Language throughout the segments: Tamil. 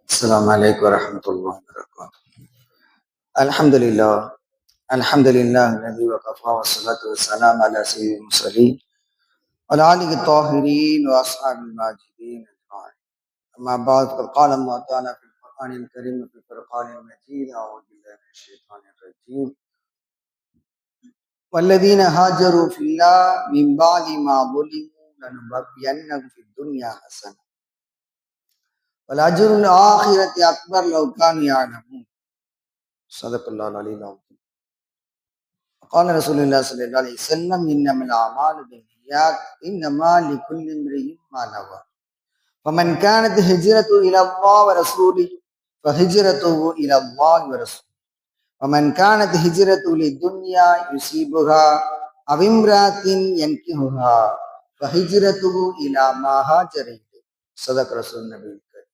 السلام عليكم ورحمة الله وبركاته. الحمد لله الذي وكفى والصلاة والسلام على سيد المرسلين وعلى آله الطاهرين وأصحاب الماجدين أجمعين. أما بعد فقد قال الله تعالى في القرآن الكريم وفي الفرقان المجيد: أعوذ بالله من الشيطان الرجيم. والذين هاجروا في الله من بعد ما ظلموا لنبوئنهم في الدنيا حسنة والأجر الآخرة أكبر لو كانوا يعلمون. صدق الله العلي العظيم. قال رسول الله صلى الله عليه وسلم: إنما الأعمال بالنيات إنما لكل امرئ ما نوى فمن كانت هجرته إلى الله ورسوله فهجرته إلى الله ورسوله ومن كانت هجرته للدنيا يصيبها أو امرأة ينكحها فهجرته إلى ما هاجر إليه. صدق رسول النبي الكريم.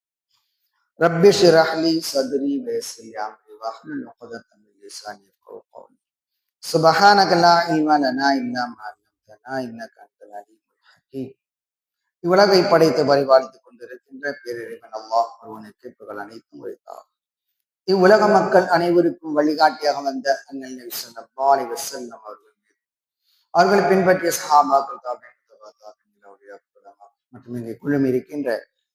رب اشرح لي صدري ويسر لي أمري واحلل عقدة من لساني يفقهوا قولي. سبحانك لا علم لنا إلا ما علمتنا إنك أنت العليم الحكيم. இவ்வுலகை படைத்து பரிபாலித்துக் கொண்டிருக்கின்ற பேரிறைவன் அல்லாஹ் ஒருவனுக்கு புகழ் அனைத்தும் உரைத்தார். இவ்வுலக மக்கள் அனைவருக்கும் வழிகாட்டியாக வந்த அண்ணல் நபி ஸல்லல்லாஹு அலைஹி வஸல்லம் அவர்களை பின்பற்றிய சஹாபாக்கள் மற்றும் இங்கே குழுமி இருக்கின்ற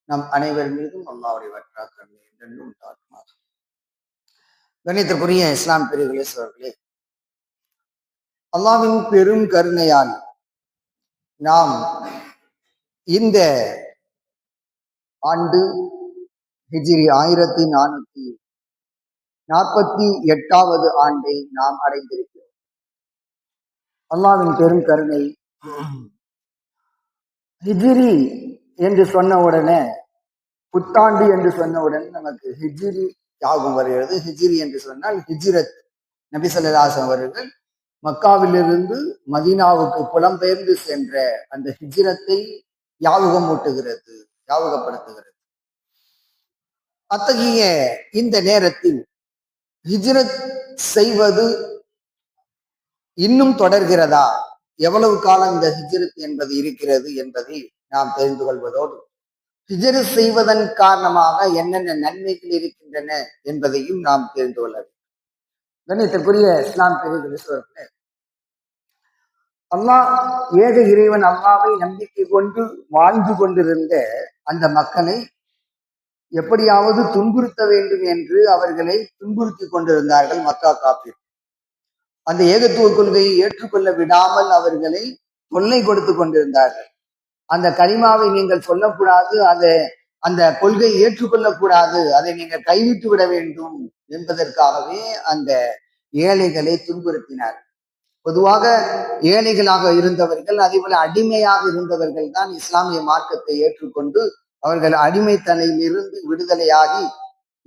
நம் அனைவர் மீதும் அல்லாஹ்வுடைய வற்றாக்கருணை என்றென்றும் உண்டாகுமாக. கணித்திற்குரிய இஸ்லாம் பெரியவர்களே சகோதரர்களே, அல்லாஹ்வின் பெரும் கருணையால் நாம் இந்த ஆண்டு ஹிஜ்ரி 1448வது ஆண்டை நாம் அடைந்திருக்கிறோம். அல்லாஹ்வின் பெரும் கருணை. ஹிஜ்ரி என்று சொன்ன உடனே, புத்தாண்டு என்று சொன்ன உடனே நமக்கு ஹிஜ்ரி யாகும் வருகிறது. ஹிஜ்ரி என்று சொன்னால் ஹிஜ்ரத். நபி ஸல்லல்லாஹு அலைஹி வஸல்லம் அவர்கள் மக்காவிலிருந்து மதீனாவுக்கு புலம்பெயர்ந்து சென்ற அந்த ஹிஜ்ரத்தை ஞாபகப்படுத்துகிறது. அத்தகைய இந்த நேரத்தில் ஹிஜ்ரத் செய்வது இன்னும் தொடர்கிறதா, எவ்வளவு காலம் இந்த ஹிஜ்ரத் என்பது இருக்கிறது என்பதை நாம் தெரிந்து கொள்வதோடு, ஹிஜ்ரத் செய்வதன் காரணமாக என்னென்ன நன்மைகள் இருக்கின்றன என்பதையும் நாம் தெரிந்து கொள்ள வேண்டும். கண்ணியத்திற்குரிய இஸ்லாம் பெரியவர்களே, அல்லாஹ் ஏக இறைவன் அல்லாஹ்வை நம்பிக்கை கொண்டு வாழ்ந்து கொண்டிருந்த அந்த மக்களை எப்படியாவது துன்புறுத்த வேண்டும் என்று அவர்களை துன்புறுத்தி கொண்டிருந்தார்கள் மக்கா காஃபிர். அந்த ஏகத்துவ கொள்கையை ஏற்றுக்கொள்ள விடாமல் அவர்களை தொல்லை கொடுத்து கொண்டிருந்தார்கள். அந்த கலிமாவை நீங்கள் சொல்லக்கூடாது, அந்த கொள்கையை ஏற்றுக்கொள்ளக்கூடாது, அதை நீங்கள் கைவிட்டு விட வேண்டும் என்பதற்காகவே அந்த ஏழைகளை துன்புறுத்தினார். பொதுவாக ஏழைகளாக இருந்தவர்கள், அதேபோல அடிமையாக இருந்தவர்கள் தான் இஸ்லாமிய மார்க்கத்தை ஏற்றுக்கொண்டு அவர்கள் அடிமைத்தனையிலிருந்து விடுதலையாகி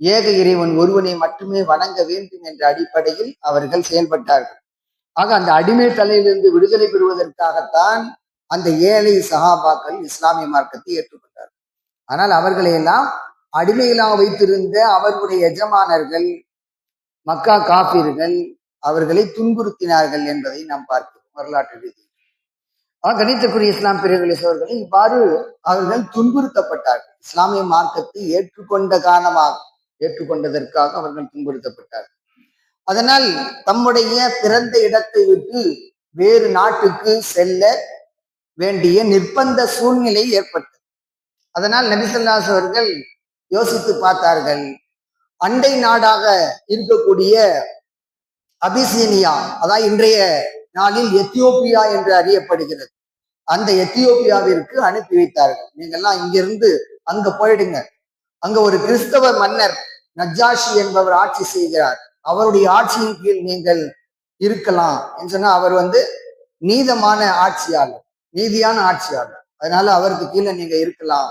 ஏக இறைவன் ஒருவனை மட்டுமே வணங்க வேண்டும் என்ற அடிப்படையில் அவர்கள் செயல்பட்டார்கள். ஆக அந்த அடிமை தலையிலிருந்து விடுதலை பெறுவதற்காகத்தான் அந்த ஏழை சஹாபாக்கள் இஸ்லாமிய மார்க்கத்தை ஏற்றுக்கொண்டார்கள். ஆனால் அவர்களை எல்லாம் அடிமைகளாக வைத்திருந்த அவர்களுடைய எஜமானர்கள் மக்கா காஃபிர்கள் அவர்களை துன்புறுத்தினார்கள் என்பதை நாம் பார்க்கிறோம் வரலாற்று ரீதியில். கணித்திற்குரிய இஸ்லாம் பெரியவர்களே சகோதரர்களே, இவ்வாறு அவர்கள் துன்புறுத்தப்பட்டார்கள். இஸ்லாமிய மார்க்கத்தை ஏற்றுக்கொண்டதற்காக அவர்கள் துன்புறுத்தப்பட்டார்கள். அதனால் தம்முடைய பிறந்த இடத்தை விட்டு வேறு நாட்டுக்கு செல்ல வேண்டிய நிர்பந்த சூழ்நிலை ஏற்பட்டது. அதனால் நபி ஸல்லல்லாஹு அலைஹி அவர்கள் யோசித்து பார்த்தார்கள். அண்டை நாடாக இருக்கக்கூடிய அபிசீனியா, அதாவது இன்றைய நாளில் எத்தியோப்பியா என்று அறியப்படுகிறது, அந்த எத்தியோப்பியாவிற்கு அனுப்பி வைத்தார்கள். நீங்கெல்லாம் இங்கிருந்து அங்க போயிடுங்க, அங்க ஒரு கிறிஸ்தவ மன்னர் நஜ்ஜாஷி என்பவர் ஆட்சி செய்கிறார், அவருடைய ஆட்சியின் கீழ் நீங்கள் இருக்கலாம் என்று சொன்னா, அவர் நீதியான ஆட்சியாளர், அதனால அவருக்கு கீழே நீங்க இருக்கலாம்,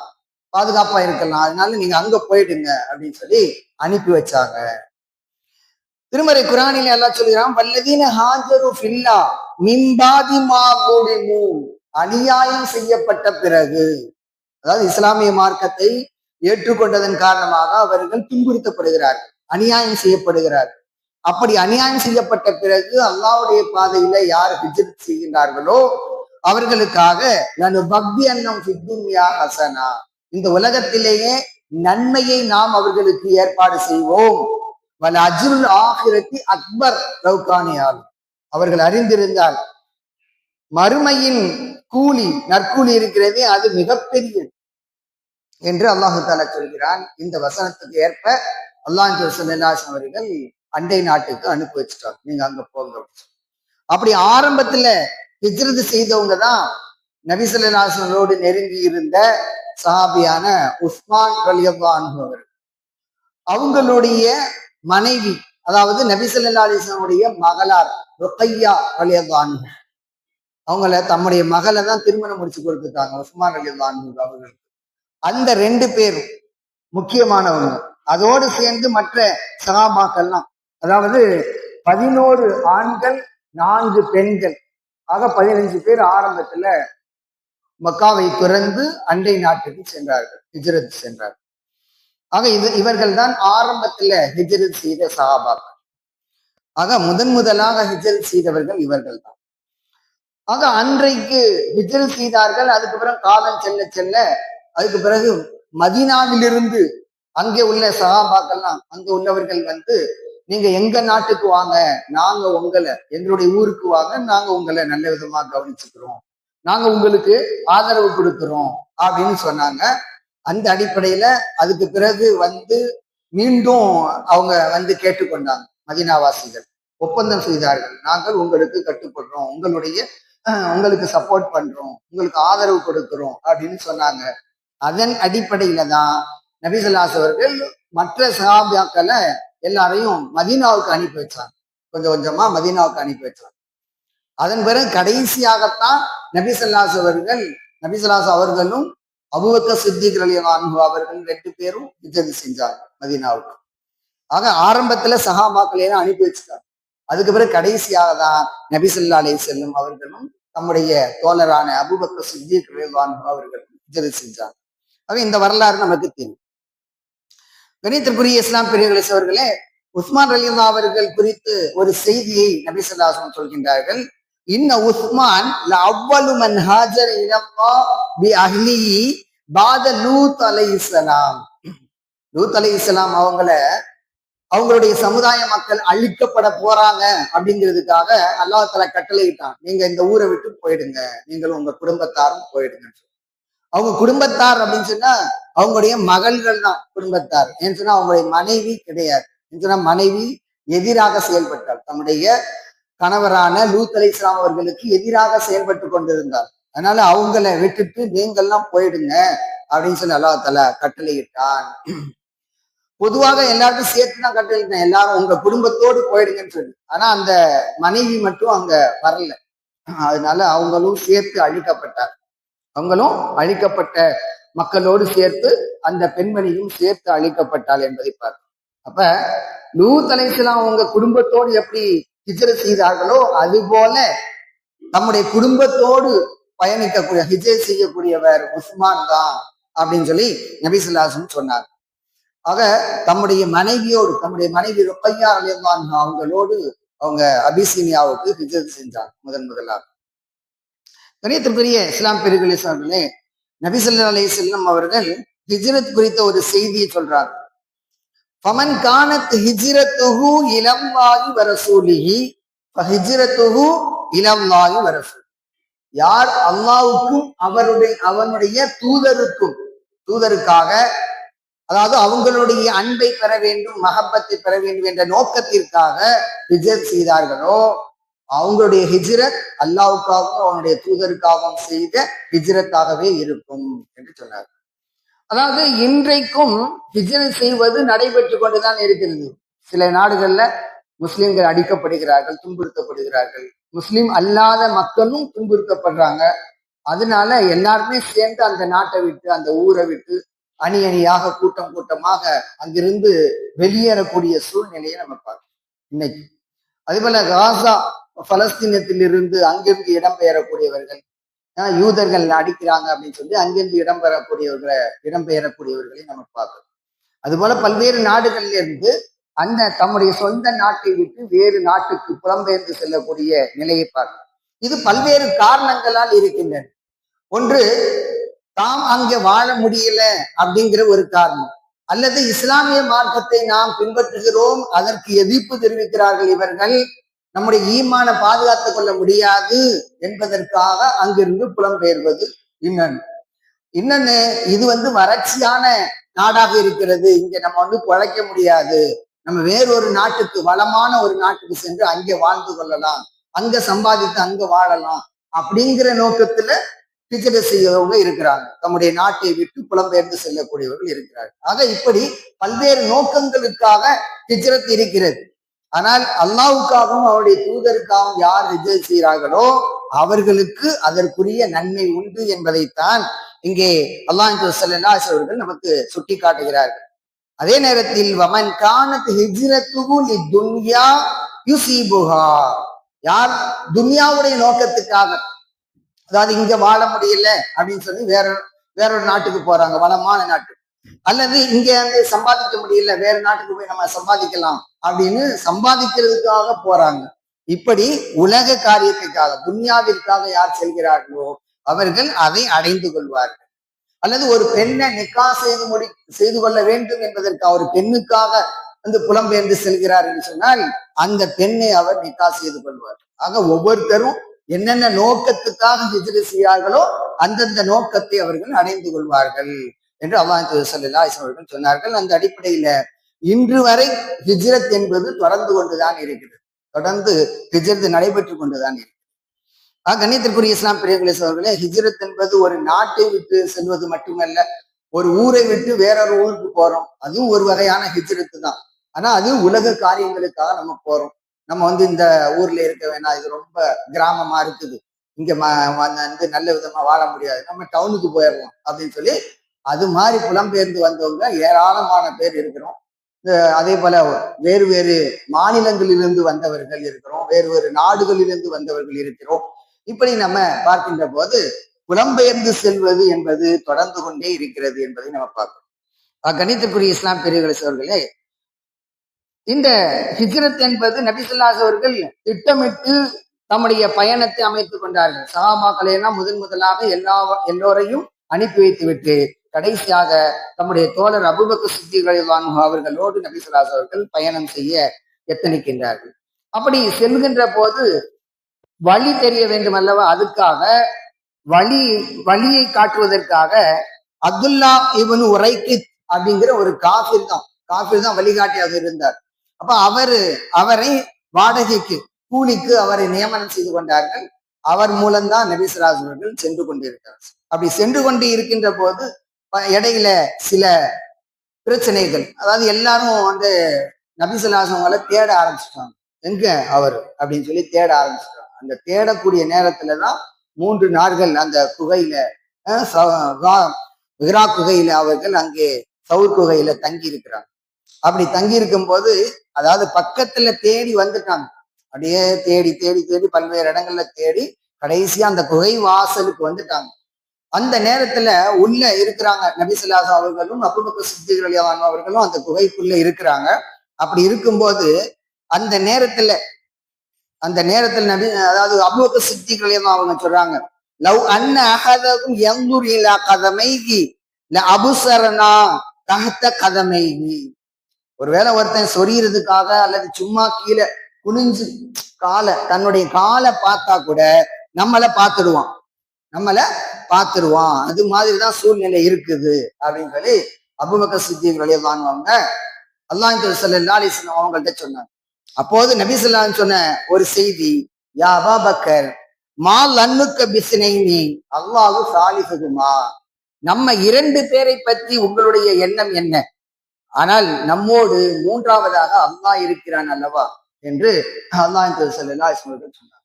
பாதுகாப்பா இருக்கலாம், அதனால நீங்க அங்க போயிடுங்க அப்படின்னு சொல்லி அனுப்பி வச்சாங்க. திருமறை குர்ஆனிலே அல்லாஹ் சொல்கிறான், வல்லதீன ஹாஜரு ஃபில்லா மின் பாதி மா ஸுலிமு, அநியாயம் செய்யப்பட்ட பிறகு, அதாவது இஸ்லாமிய மார்க்கத்தை ஏற்றுக்கொண்டதன் காரணமாக அவர்கள் துன்புறுத்தப்படுகிறார்கள், அநியாயம் செய்யப்படுகிறார்கள். அப்படி அநியாயம் செய்யப்பட்ட பிறகு அல்லாஹ்வுடைய பாதையில யார் ஹிஜ்ரத் செய்கின்றார்களோ அவர்களுக்காக நான் பக்தி அன்னம் ஃபித்துன்யா ஹசனா, இந்த உலகத்திலேயே நன்மையை நாம் அவர்களுக்கு ஏற்பாடு செய்வோம். வல அஜ்ருல் ஆகிரத்தி அக்பர் லவ்கானியால், அவர்கள் அறிந்திருந்தால் மறுமையின் கூலி நற்கூலி இருக்கிறதே அது மிகப்பெரியது என்று அல்லாஹு தாலா சொல்கிறான். இந்த வசனத்துக்கு ஏற்ப அல்லாஹ் ஸல்லல்லாஹு அவர்கள் அண்டை நாட்டுக்கு அனுப்பி வச்சுட்டாங்க, நீங்க அங்க போங்க. அப்படி ஆரம்பத்துல ஹிஜ்ரத் செய்தவங்க தான் நபி ஸல்லல்லாஹு அலைஹி வஸல்லமோடு நெருங்கி இருந்த சஹாபியான உஸ்மான் ரலியல்லாஹு அன்ஹு அவர்கள். அவங்களுடைய மனைவி, அதாவது நபி ஸல்லல்லாஹு அலைஹி வஸல்லமுடைய மகளார் ருக்கையா ரலியல்லாஹு அன்ஹா, அவங்கள தம்முடைய மகளை தான் திருமணம் முடிச்சு கொடுத்துட்டாங்க உஸ்மான் ரலியல்லாஹு அன்ஹு அவர்கள். அந்த 2 பேரும் முக்கியமானவங்க. அதோடு சேர்ந்து மற்ற சஹாபாக்கள்லாம், அதாவது 11 ஆண்கள் 4 பெண்கள் ஆக 15 பேர் ஆரம்பத்துல மக்காவை துறந்து அண்டை நாட்டுக்கு சென்றார்கள், ஹிஜ்ரத் சென்றார்கள். ஆக இவர்கள் தான் ஆரம்பத்துல ஹிஜ்ரத் செய்த சஹாபாக்கள். ஆக முதலாக ஹிஜ்ரத் செய்தவர்கள் இவர்கள் தான். ஆக அன்றைக்கு ஹிஜ்ரத் செய்தார்கள். அதுக்கு பிறகு காலம் செல்ல செல்ல அதுக்கு பிறகு மதீனாவிலிருந்து அங்கே உள்ள சஹாபாக்கள்லாம், அங்க உள்ளவர்கள் வந்து நீங்க எங்க நாட்டுக்கு வாங்க, நாங்க உங்களை எங்களுடைய ஊருக்கு வாங்க, நாங்க உங்களை நல்ல விதமா கவனிச்சுக்கிறோம், நாங்க உங்களுக்கு ஆதரவு கொடுக்கிறோம் அப்படின்னு சொன்னாங்க. அந்த அடிப்படையில அதுக்கு பிறகு வந்து மீண்டும் அவங்க வந்து கேட்டுக்கொண்டாங்க. மதீனாவாசிகள் ஒப்பந்தம் செய்தார்கள், நாங்கள் உங்களுக்கு கட்டுப்படுறோம், உங்களுக்கு சப்போர்ட் பண்றோம், உங்களுக்கு ஆதரவு கொடுக்கிறோம் அப்படின்னு சொன்னாங்க. அதன் அடிப்படையில தான் நபி ஸல்லல்லாஹு அவர்கள் மற்ற சஹாபாக்களை எல்லாரையும் மதீனாவுக்கு அனுப்பி வச்சாங்க. கொஞ்சம் கொஞ்சமா மதீனாவுக்கு அனுப்பி வச்சாங்க. அதன் பிறகு கடைசியாகத்தான் நபி ஸல்லல்லாஹு அவர்களும் அபூபக்கர் சித்திக் ரலியல்லாஹு அன்ஹு அவர்கள் 2 பேரும் ஹிஜ்ரத் செஞ்சாங்க மதீனாவுக்கு. ஆக ஆரம்பத்துல சஹாபாக்களை எல்லாம் அனுப்பி வச்சுட்டாங்க. அதுக்கு பிறகு கடைசியாக தான் நபி ஸல்லல்லாஹு அலைஹி வஸல்லம் அவர்களும் தம்முடைய தோழரான அபூபக்கர் சித்திக் ரலியல்லாஹு அன்ஹு அவர்கள் ஹிஜ்ரத் செஞ்சாங்க. ஆக இந்த வரலாறு நமக்கு தெரியும். கணித்திற்குரிய இஸ்லாம் பெரியவர்களே அவர்களே, உஸ்மான் ரலியல்லாஹு அவர்கள் குறித்து ஒரு செய்தியை நபி ஸல்லல்லாஹு அலைஹி வஸல்லம் சொல்கின்றார்கள். இன்ன உஸ்மான் லஅவ்வலு மன் ஹாஜர இலல்லாஹ் பி அஹ்லிஹி பாத லூத் அலைஹிஸ்ஸலாம். லூத் அலைஹிஸ்ஸலாம் அவங்களுடைய சமுதாய மக்கள் அழிக்கப்பட போறாங்க அப்படிங்கிறதுக்காக அல்லாஹ் தஆலா கட்டளையிட்டான், நீங்க இந்த ஊரை விட்டு போயிடுங்க, நீங்களும் உங்க குடும்பத்தாரும் போயிடுங்க. அவங்க குடும்பத்தார் அப்படின்னு சொன்னா அவங்களுடைய மகள்கள் தான் குடும்பத்தார். ஏன்னு சொன்னா அவங்களுடைய மனைவி கிடையாது. சொன்னா மனைவி எதிராக செயல்பட்டார், தம்முடைய கணவரான லூத் அலைஹிஸ்ஸலாம் அவர்களுக்கு எதிராக செயல்பட்டு கொண்டிருந்தார். அதனால அவங்கள விட்டுட்டு நீங்கள்லாம் போயிடுங்க அப்படின்னு சொல்லி அல்லாஹ் தஆலா கட்டளையிட்டான். பொதுவாக எல்லாருக்கும் சேர்த்து தான் கட்டளையிட்டான், எல்லாரும் உங்க குடும்பத்தோடு போயிடுங்கன்னு சொல்லி. ஆனா அந்த மனைவி மட்டும் அங்க வரல. அதனால அவங்களும் சேர்த்து அழிக்கப்பட்டார். அவங்களும் அழிக்கப்பட்ட மக்களோடு சேர்த்து அந்த பெண்மணியும் சேர்த்து அழிக்கப்பட்டாள் என்பதை பார்க்கிறோம். அப்ப லூத் அலைஹிஸ்ஸலாம் அவங்க குடும்பத்தோடு எப்படி ஹிஜ்ரத் செய்தார்களோ அது போல நம்முடைய குடும்பத்தோடு பயணிக்கக்கூடிய ஹிஜ்ரத் செய்யக்கூடியவர் உஸ்மான் தான் அப்படின்னு சொல்லி நபி ஸல்லல்லாஹு அலைஹி வஸல்லம் சொன்னார். ஆக தம்முடைய மனைவி ருக்கையா ரலியல்லாஹு அன்ஹா அவங்களோடு அவங்க அபிசீனியாவுக்கு ஹிஜ்ரத் செஞ்சாங்க முதலாக. கணியத்திற்குரிய இஸ்லாம் பெரியவர்களே அவர்களே, நபி ஸல்லல்லாஹு அலைஹி வஸல்லம் அவர்கள் ஹிஜ்ரத் குறித்த ஒரு செய்தியை சொல்றாங்க. ஃபமன் கானத் ஹிஜ்ரத்துஹு இலல்லாஹி வ ரசூலிஹி ஃபஹிஜ்ரத்துஹு இலல்லாஹி வ ரசூலிஹி. யார் அல்லாஹ்வுக்கும் அவனுடைய தூதருக்காக, அதாவது அவங்களுடைய அன்பை பெற வேண்டும், மஹப்பத்தை பெற வேண்டும் என்ற நோக்கத்திற்காக ஹிஜ்ரத் செய்தார்களோ அவங்களுடைய ஹிஜ்ரத் அல்லாஹ்வுக்காகவும் அவனுடைய தூதருக்காகவும் செய்த ஹிஜ்ரத்தாகவே இருக்கும் என்று சொன்னார். அதாவது இன்றைக்கும் ஹிஜ்ரத் செய்வது நடைபெற்று கொண்டுதான் இருக்கிறது. சில நாடுகள்ல முஸ்லிம்கள் அடிக்கப்படுகிறார்கள், துன்புறுத்தப்படுகிறார்கள். முஸ்லிம் அல்லாத மக்களும் துன்புறுத்தப்படுறாங்க. அதனால எல்லாருமே சேர்ந்து அந்த நாட்டை விட்டு, அந்த ஊரை விட்டு அணி அணியாக கூட்டமாக அங்கிருந்து வெளியேறக்கூடிய சூழ்நிலையை நம்ம பார்க்கிறோம் இன்னைக்கு. அதே போல காசா பலஸ்தீனத்திலிருந்து அங்கிருந்து இடம்பெயரக்கூடியவர்கள், யூதர்கள் அடிக்கிறாங்க அப்படின்னு சொல்லி அங்கிருந்து இடம்பெயரக்கூடியவர்களை நம்ம பார்க்கிறோம். அதுபோல பல்வேறு நாடுகள்ல இருந்து அந்த தம்முடைய சொந்த நாட்டை விட்டு வேறு நாட்டுக்கு புலம்பெயர்ந்து செல்லக்கூடிய நிலையை பார்க்கும். இது பல்வேறு காரணங்களால் இருக்கின்றன. ஒன்று, தாம் அங்கே வாழ முடியல அப்படிங்கிற ஒரு காரணம், அல்லது இஸ்லாமிய மார்க்கத்தை நாம் பின்பற்றுகிறோம், அதற்கு எதிர்ப்பு தெரிவிக்கிறார்கள் இவர்கள், நம்முடைய ஈமான பாதுகாத்துக் கொள்ள முடியாது என்பதற்காக அங்கிருந்து புலம்பெயர்வது. இன்னொன்னு, இது வறட்சியான நாடாக இருக்கிறது, இங்க நம்ம பிழைக்க முடியாது, நம்ம வேறொரு நாட்டுக்கு, வளமான ஒரு நாட்டுக்கு சென்று அங்கே வாழ்ந்து கொள்ளலாம், அங்க சம்பாதித்து அங்க வாழலாம் அப்படிங்கிற நோக்கத்துல ஹிஜ்ரத் செய்யறவங்க இருக்கிறாங்க. தம்முடைய நாட்டை விட்டு புலம்பெயர்ந்து செல்லக்கூடியவர்கள் இருக்கிறார்கள். ஆக இப்படி பல்வேறு நோக்கங்களுக்காக ஹிஜ்ரத் இருக்கிறது. ஆனால் அல்லாஹ்வுக்காகவும் அவருடைய தூதருக்காகவும் யார் ஹிஜ்ரத் செய்கிறார்களோ அவர்களுக்கு அதற்குரிய நன்மை உண்டு என்பதைத்தான் இங்கே அல்லாஹ் ஸல்லல்லாஹு அலைஹி அவர்கள் நமக்கு சுட்டி காட்டுகிறார்கள். அதே நேரத்தில் வமன் கானத் ஹிஜ்ரத்துஹு லிதுன்யா யுஸீபுஹா, யார் துன்யாவுடைய நோக்கத்துக்காக, அதாவது இங்க வாழ முடியல அப்படின்னு சொல்லி வேறொரு நாட்டுக்கு போறாங்க, வளமான நாட்டு, அல்லது இங்க சம்பாதிக்க முடியல வேற நாட்டுக்கு போய் நம்ம சம்பாதிக்கலாம் அப்படின்னு சம்பாதிக்கிறதுக்காக போறாங்க. இப்படி உலக காரியத்துக்காக, துன்யாவிற்காக யார் செல்கிறார்களோ அவர்கள் அதை அடைந்து கொள்வார்கள். அல்லது ஒரு பெண்ணை நிக்கா செய்து கொள்ள வேண்டும் என்பதற்கு ஒரு பெண்ணுக்காக புலம்பெயர்ந்து செல்கிறார் என்று சொன்னால் அந்த பெண்ணை அவர் நிக்கா செய்து கொள்வார். ஆக ஒவ்வொருத்தரும் என்னென்ன நோக்கத்துக்காக ஹிஜ்ரத் செய்யார்களோ அந்தந்த நோக்கத்தை அவர்கள் அடைந்து கொள்வார்கள் என்று அல்லாஹ் ஸல்லல்லாஹு அலைஹி வஸல்லம் சொன்னார்கள். அந்த அடிப்படையில இன்று வரை ஹிஜ்ரத் என்பது தொடர்ந்து கொண்டுதான் இருக்கிறது, தொடர்ந்து ஹிஜ்ரத் நடைபெற்று கொண்டுதான் இருக்கிறது. கண்ணியத்திற்குரிய இஸ்லாம் பெரியவர்களே சகோதரர்களே, ஹிஜ்ரத் என்பது ஒரு நாட்டை விட்டு செல்வது மட்டுமல்ல, ஒரு ஊரை விட்டு வேறொரு ஊருக்கு போறோம், அதுவும் ஒரு வகையான ஹிஜ்ரத் தான். ஆனா அது உலக காரியங்களுக்காக நம்ம போறோம். நம்ம இந்த ஊர்ல இருக்க வேணாம், இது ரொம்ப கிராமமா இருக்குது, இங்க நல்ல விதமா வாழ முடியாது, நம்ம டவுனுக்கு போயிடலாம் அப்படின்னு சொல்லி அது மாதிரி புலம்பெயர்ந்து வந்தவங்க ஏராளமான பேர் இருக்கிறோம். அதே போல வேறு வேறு மாநிலங்களிலிருந்து வந்தவர்கள் இருக்கிறோம், வேறு வேறு நாடுகளிலிருந்து வந்தவர்கள் இருக்கிறோம். இப்படி நம்ம பார்க்கின்ற போது புலம்பெயர்ந்து செல்வது என்பது தொடர்ந்து கொண்டே இருக்கிறது என்பதை நம்ம பார்க்கிறோம். கணிதத்துக்குரிய இஸ்லாம் பெரியவர்களே சகோதரர்களே, இந்த ஹிஜ்ரத் என்பது நபி ஸல்லல்லாஹு அலைஹி அவர்கள் திட்டமிட்டு தம்முடைய பயணத்தை அமைத்துக் கொண்டார்கள். சஹாபாக்களை எல்லாம் முதலாக எல்லோரையும் அனுப்பி வைத்து விட்டு கடைசியாக தம்முடைய தோழர் அபூபக்கர் சித்திக் ரலியல்லாஹு அன்ஹு அவர்களோடு நபி ஸல்லல்லாஹு அலைஹி அவர்கள் பயணம் செய்ய எத்தனிக்கின்றார்கள். அப்படி செல்கின்ற போது வழி தெரிய வேண்டும் அல்லவா, அதுக்காக வழியை காட்டுவதற்காக அப்துல்லா இப்னு உரைக்கித் அப்படிங்கிற ஒரு காஃபிர் தான் வழிகாட்டியாக இருந்தார். அப்ப அவரை வாடகைக்கு, கூலிக்கு அவரை நியமனம் செய்து கொண்டார்கள். அவர் மூலம்தான் நபி ஸல்லல்லாஹு அலைஹி அவர்கள் சென்று கொண்டிருக்கிறார். அப்படி சென்று கொண்டு இருக்கின்ற போது இடையில சில பிரச்சனைகள், அதாவது எல்லாரும் நபி ஸல்லல்லாஹு அலைஹி அவங்களை தேட ஆரம்பிச்சுட்டாங்க, எங்க அவர் அப்படின்னு சொல்லி தேட ஆரம்பிச்சுட்டாங்க. அந்த தேடக்கூடிய நேரத்துலதான் 3 நாட்கள் அந்த குகையில, ஹிரா குகையில அவர்கள் அங்கே சவுர் குகையில தங்கி இருக்கிறாங்க. அப்படி தங்கி இருக்கும் போது, அதாவது பக்கத்துல தேடி வந்துட்டாங்க, அப்படியே தேடி தேடி தேடி பல்வேறு இடங்கள்ல தேடி கடைசியா அந்த குகை வாசலுக்கு வந்துட்டாங்க. அந்த நேரத்துல உள்ள இருக்கிறாங்க நபி ஸல்லல்லாஹு அலைஹி அவர்களும் அபூபக்கர் சித்திக் ரலியல்லாஹு அன்ஹு அவர்களும் அந்த குகைக்குள்ள இருக்கிறாங்க. அப்படி இருக்கும்போது அந்த நேரத்துல நபி, அதாவது அபூபக்கர் சித்திக் ரலியல்லாஹு அன்ஹு அவங்க சொல்றாங்க, லவ் அன்ன அஹதகும் யன்துர் இலா கதமைஹி லஅப்ஸரனா தஹத கதமைஹி, ஒருவேளை ஒருத்தன் சொரியறதுக்காக அல்லது சும்மா கீழே குனிஞ்சு தன்னுடைய காலை பார்த்தா கூட நம்மளை பார்த்துடுவான், அது மாதிரிதான் சூழ்நிலை இருக்குது அப்படின்னு சொல்லி அபூபக்கர் சித்திக் ரலியல்லாஹு அன்ஹு அவங்க அல்லாஹ் ஸல்லல்லாஹு அலைஹி வஸல்லம் அவங்கள்ட்ட சொன்னாங்க. அப்போது நபி ஸல்லல்லாஹு அலைஹி சொன்ன ஒரு செய்தி, யா அபூபக்கர் மா லன்னுக்க பிஸ்னைனி அல்லாஹு சாலிஹுமா, நம்ம 2 பேரை பற்றி உங்களுடைய எண்ணம் என்ன, ஆனால் நம்மோடு 3ஆவதாக அல்லாஹ் இருக்கிறான் அல்லவா என்று அல்லாஹ் ஸல்லல்லாஹு அலைஹி வஸல்லம் சொன்னார்.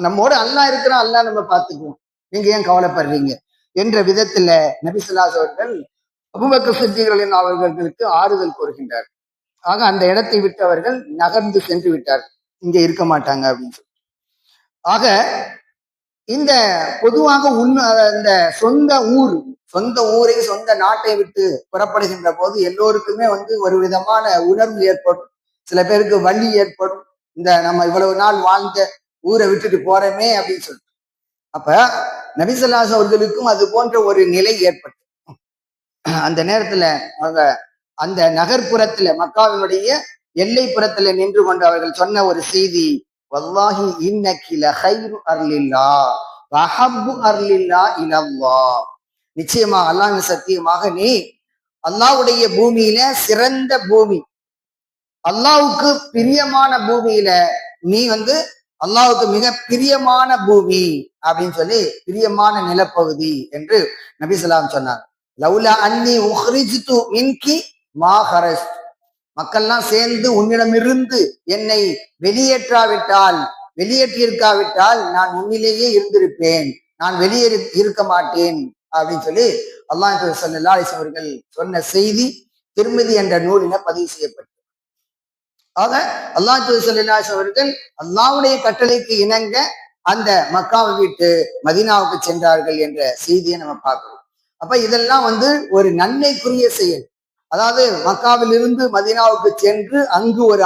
நம்மோடு அல்லாஹ் இருக்கிறான், அல்லாஹ் நம்ம பார்த்துக்குவோம், நீங்க ஏன் கவலைப்படுறீங்க என்ற விதத்துல நபி ஸல்லல்லாஹு அலைஹி அவர்கள் அபூபக்கர் சித்திக் ரலியல்லாஹு அவர்களுக்கு ஆறுதல் கூறுகின்றார். ஆக அந்த இடத்தை விட்டு அவர்கள் நகர்ந்து சென்று விட்டார், இங்க இருக்க மாட்டாங்க அப்படின்னு சொல்லி. ஆக இந்த பொதுவாக இந்த சொந்த ஊரை சொந்த நாட்டை விட்டு புறப்படுகின்ற போது எல்லோருக்குமே ஒரு விதமான உணர்வு ஏற்படும். சில பேருக்கு வலி ஏற்படும். இந்த நம்ம இவ்வளவு நாள் வாழ்ந்த ஊரை விட்டுட்டு போறோமே அப்படின்னு சொல்லிட்டு. அப்ப நபிசல்லாஸ் அவர்களுக்கும் அது போன்ற ஒரு நிலை ஏற்பட்டு அந்த நேரத்துல அவங்க அந்த நகர்ப்புறத்துல மக்காவினுடைய எல்லைப்புறத்துல நின்று கொண்டு அவர்கள் சொன்ன ஒரு செய்தி, வல்லாஹி இன்னகில ஹைரு அர்லில்லா வஹப்பு அர்லில்லா இலல்லா, நிச்சயமாக அல்லாஹ்வின் சத்தியமாக நீ அல்லாஹ்வுடைய பூமியில சிறந்த பூமி, அல்லாஹ்வுக்கு பிரியமான பூமியில நீ அல்லாஹ்வுக்கு மிக பிரியமான பூமி அப்படின்னு சொல்லி பிரியமான நிலப்பகுதி என்று நபி ஸல்லல்லாஹு சொன்னார். லவ்லா அன்னி உஹ்ரிஜ்து மின்கி மா ஹரஜ், மக்கள்லாம் சேர்ந்து உன்னிடமிருந்து என்னை வெளியேற்றியிருக்காவிட்டால் நான் உன்னிலேயே இருந்திருப்பேன், நான் வெளியேறி இருக்க மாட்டேன் அப்படின்னு சொல்லி அல்லாஹ் ஸல்லல்லாஹு அலைஹி அவர்கள் சொன்ன செய்தி திர்மிதி என்ற நூலில பதிவு செய்யப்பட்டது. ஆக அல்லாஹ் ஸல்லல்லாஹு அலைஹி அவர்கள் அல்லாஹ்வுடைய கட்டளைக்கு இணங்க அந்த மக்காவை விட்டு மதீனாவுக்கு சென்றார்கள் என்ற செய்தியை நம்ம பார்க்கிறோம். அப்ப இதெல்லாம் ஒரு நன்மைக்குரிய செயல். அதாவது மக்காவிலிருந்து மதீனாவுக்கு சென்று அங்கு ஒரு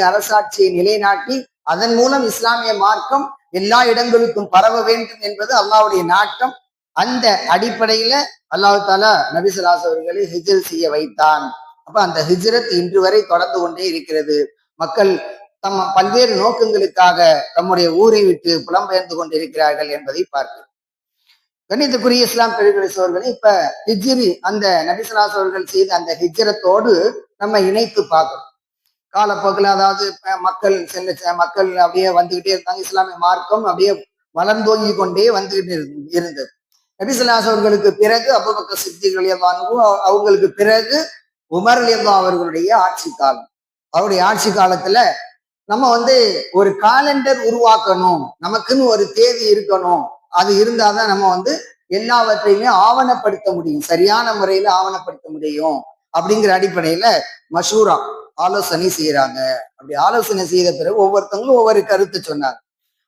அரசாட்சியை நிலைநாட்டி அதன் மூலம் இஸ்லாமிய மார்க்கம் எல்லா இடங்களுக்கும் பரவ வேண்டும் என்பது அல்லாஹ்வுடைய நாட்டம். அந்த அடிப்படையில அல்லாஹ் தஆலா நபி ஸல்லல்லாஹு அலைஹி அவர்களை ஹிஜ்ரத் செய்ய வைத்தான். அப்ப அந்த ஹிஜ்ரத் இன்று வரை தொடர்ந்து கொண்டே இருக்கிறது. மக்கள் பல்வேறு நோக்கங்களுக்காக தம்முடைய ஊரை விட்டு புலம்பெயர்ந்து கொண்டிருக்கிறார்கள் என்பதை பார்க்கிறோம். கண்ணியத்துக்குரிய இஸ்லாம் பெருகிற சோழர்கள் இப்ப ஹிஜ்ரி அந்த நபி ஸல்லல்லாஹு அலைஹி அவர்கள் செய்த அந்த ஹிஜ்ரத்தோடு நம்ம இணைத்து பார்க்கிறோம். காலப்போக்கில் அதாவது மக்கள் அப்படியே வந்துகிட்டே இருந்தாங்க. இஸ்லாமிய மார்க்கம் அப்படியே வளர்ந்தோங்கி கொண்டே வந்துகிட்டு இருந்தது. நபி ஸல்லல்லாஹு அலைஹி அவர்களுக்கு பிறகு அபூபக்கர் சித்திக் ரலியல்லாஹு அன்ஹு, அவங்களுக்கு பிறகு உமர் ரலியல்லாஹு அவர்களுடைய ஆட்சி காலம். அவருடைய ஆட்சி காலத்துல நம்ம ஒரு காலண்டர் உருவாக்கணும், நமக்குன்னு ஒரு தேதி இருக்கணும். அது இருந்தாதான் நம்ம எல்லாவற்றையுமே ஆவணப்படுத்த முடியும், சரியான முறையில ஆவணப்படுத்த முடியும். அப்படிங்கிற அடிப்படையில மஷூரா ஆலோசனை செய்யறாங்க. அப்படி ஆலோசனை செய்த பிறகு ஒவ்வொருத்தவங்களும் ஒவ்வொரு கருத்து சொன்னாங்க.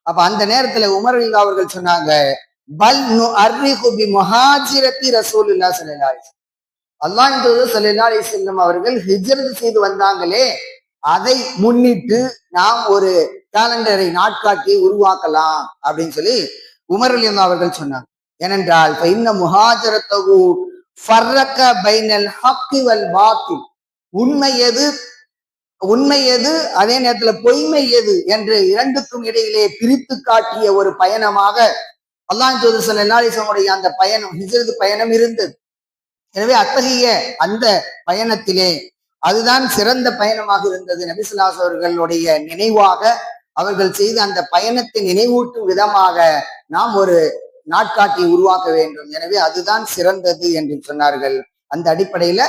அப்ப அந்த நேரத்துல உமர் ரலியல்லாஹு அவர்கள் சொன்னாங்க, பல் நுஅர்ரிஹு பி முஹாஜிரத்தி ரசூலுல்லாஹி ஸல்லல்லாஹு அலைஹி வஸல்லம், அல்லாஹ்வின் தூதர் ஸல்லல்லாஹு அலைஹி வஸல்லம் அவர்கள் ஹிஜ்ரத் செய்து வந்தாங்களே, அதை முன்னிட்டு நாம் ஒரு காலண்டரை நாட்காட்டியை உருவாக்கலாம் அப்படின்னு சொல்லி உமர் ரலியல்லாஹு அவர்கள் சொன்னாங்க. ஏனென்றால் இன்ன முஹாஜரத்தஹு ஃபர்ரக பைனல் ஹக்கி வல் பாத்தில், உண்மை எது அதே நேரத்துல பொய்மை எது என்று இரண்டுக்கும் இடையிலே பிரித்து காட்டிய ஒரு பயணமாக அல்லாஹ்வின் தூதர் ஸல்லல்லாஹு அலைஹி வஸல்லம் அந்த பயணம் ஹிஜ்ரத் பயணம் இருந்தது. எனவே அத்தகைய அந்த பயணத்திலே அதுதான் சிறந்த பயணமாக இருந்தது. நபி ஸல்லல்லாஹு அலைஹி அவர்களுடைய நினைவாக அவர்கள் செய்த அந்த பயணத்தை நினைவூட்டும் விதமாக நாம் ஒரு நாட்காட்டியை உருவாக்க வேண்டும். எனவே அதுதான் சிறந்தது என்று சொன்னார்கள். அந்த அடிப்படையில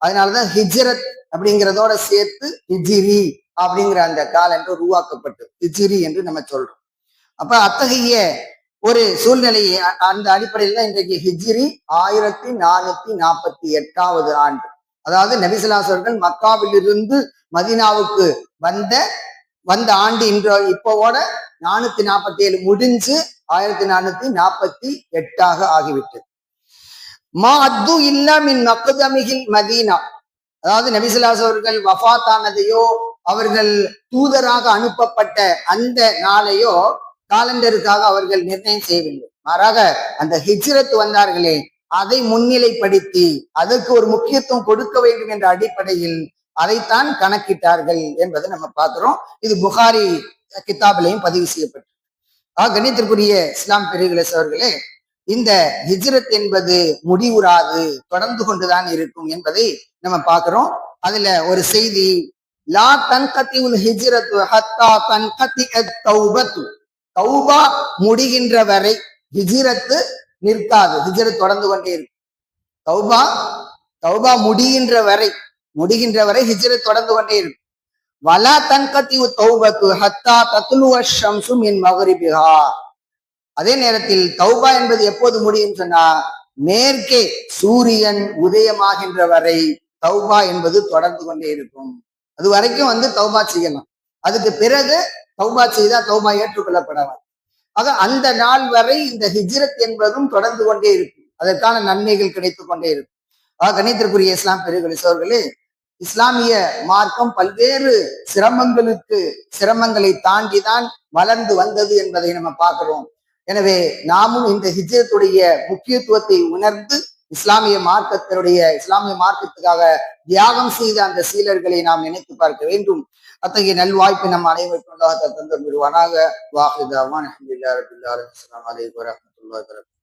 அதனாலதான் ஹிஜ்ரத் அப்படிங்கிறதோட சேர்த்து ஹிஜ்ரி அப்படிங்கிற அந்த காலண்டர் உருவாக்கப்பட்டு ஹிஜ்ரி என்று நம்ம சொல்றோம். அப்ப அத்தகைய ஒரு சூழ்நிலையை அந்த அடிப்படையில் தான் இன்றைக்கு ஹிஜ்ரி 1448வது ஆண்டு. அதாவது நபி ஸல்லல்லாஹு அலைஹி அவர்கள் மக்காவிலிருந்து மதீனாவுக்கு வந்த ஆண்டு இப்போட 447 முடிஞ்சு 1448 ஆகிவிட்டது. மா அத்து இல்லா மின் மக்தமிஹில் மதீனா, அதாவது நபி ஸல்லல்லாஹு அலைஹி அவர்கள் வஃபாத்தானதையோ அவர்கள் தூதராக அனுப்பப்பட்ட அந்த நாளையோ காலண்டருக்காக அவர்கள் நிர்ணயம் செய்யவில்லை. மாறாக அந்த ஹிஜ்ரத் வந்தார்களே அதை முன்னிலைப்படுத்தி அதற்கு ஒரு முக்கியத்துவம் கொடுக்க வேண்டும் என்ற அடிப்படையில் அதைத்தான் கணக்கிட்டார்கள் என்பதை நம்ம பார்க்கிறோம். இது புகாரி கிதாபிலையும் பதிவு செய்யப்பட்டது. கண்ணியத்திற்குரிய இஸ்லாம் பெருகிற அவர்களே, இந்த ஹிஜ்ரத் என்பது முடிவுறாது, தொடர்ந்து கொண்டுதான் இருக்கும் என்பதை நம்ம பார்க்கிறோம். அதுல ஒரு செய்தி, லா தன்கதிஉல் ஹிஜ்ரத்து ஹத்தா தன்கதிஅத் தௌபத்து, தௌபா முடிகின்ற வரை ஹிஜ்ரத்து நிற்காது, ஹிஜ்ரத் தொடர்ந்து கொண்டே இருக்கும். தௌபா முடிகின்ற வரை ஹிஜ்ரத் தொடர்ந்து கொண்டே இருக்கும். வலா தன்கதிஉ தௌபத்து ஹத்தா தத்லுஅ ஷம்ஸு மின் மக்ரிபிஹா, அதே நேரத்தில் தௌபா என்பது எப்போது முடியும் சொன்னா, மேற்கே சூரியன் உதயமாகின்ற வரை தௌபா என்பது தொடர்ந்து கொண்டே இருக்கும். அது வரைக்கும் தௌபா செய்யலாம். அதுக்கு பிறகு தௌபா செய்தா தௌபா ஏற்றுக்கொள்ளப்படாது. ஆக அந்த நாள் வரை இந்த ஹிஜ்ரத் என்பதும் தொடர்ந்து கொண்டே இருக்கும், அதற்கான நன்மைகள் கிடைத்துக் கொண்டே இருக்கும். கண்ணியத்திற்குரிய இஸ்லாம் பெருகிற சகோதரர்களே, இஸ்லாமிய மார்க்கம் பல்வேறு சிரமங்களை தாண்டிதான் வளர்ந்து வந்தது என்பதை நம்ம பார்க்கிறோம். எனவே நாமும் இந்த ஹிஜ்ரத்துடைய முக்கியத்துவத்தை உணர்ந்து இஸ்லாமிய மார்க்கத்துக்காக தியாகம் செய்த அந்த சீலர்களை நாம் நினைத்து பார்க்க வேண்டும். அத்தகைய நல்வாய்ப்பை நம் அனைவருக்கும் தந்து விடுவானாக. வாஹிதாவான் அல்ஹம்துலில்லாஹி ரப்பில் ஆலமீன். அஸ்ஸலாமு அலைக்கும் வரஹ்மத்துல்லாஹி வபரகாத்துஹு.